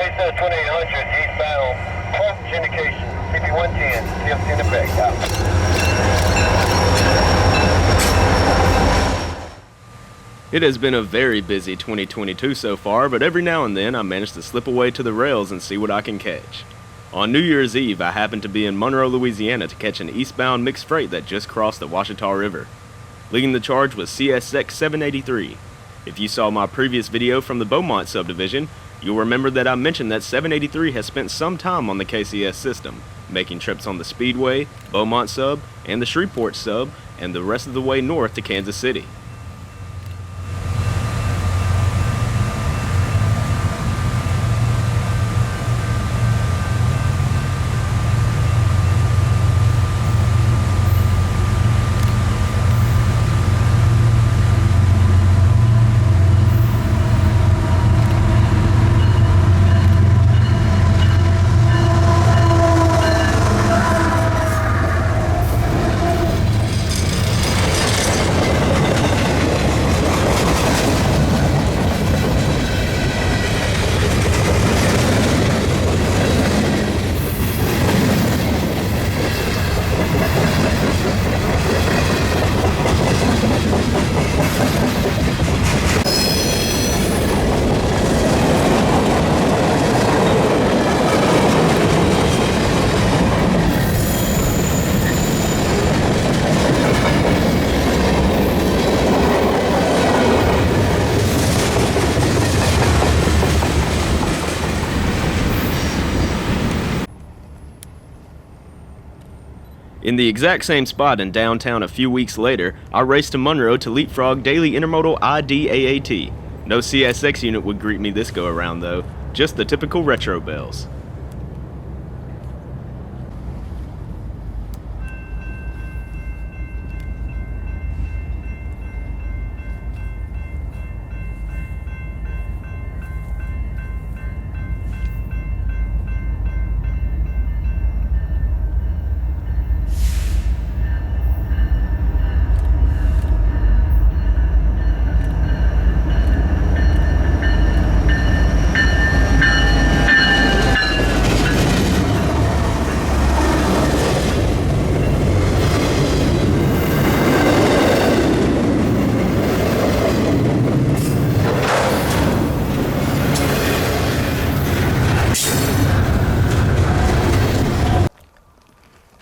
KCS 2800 eastbound, approach indication, CP110, TFC in effect, out. It has been a very busy 2022 so far, but every now and then I manage to slip away to the rails and see what I can catch. On New Year's Eve, I happened to be in Monroe, Louisiana to catch an eastbound mixed freight that just crossed the Ouachita River. Leading the charge was CSX 783. If you saw my previous video from the Beaumont subdivision, you'll remember that I mentioned that 783 has spent some time on the KCS system, making trips on the Speedway, Beaumont sub, and the Shreveport sub, and the rest of the way north to Kansas City. In the exact same spot in downtown a few weeks later, I raced to Monroe to leapfrog daily intermodal IDAAT. No CSX unit would greet me this go around though, just the typical retro bells.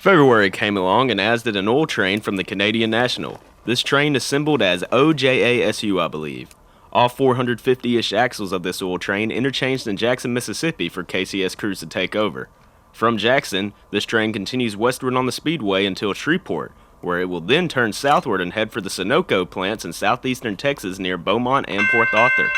February came along, and as did an oil train from the Canadian National. This train assembled as OJASU, I believe. All 450-ish axles of this oil train interchanged in Jackson, Mississippi for KCS crews to take over. From Jackson, this train continues westward on the Speedway until Shreveport, where it will then turn southward and head for the Sunoco plants in southeastern Texas near Beaumont and Port Arthur.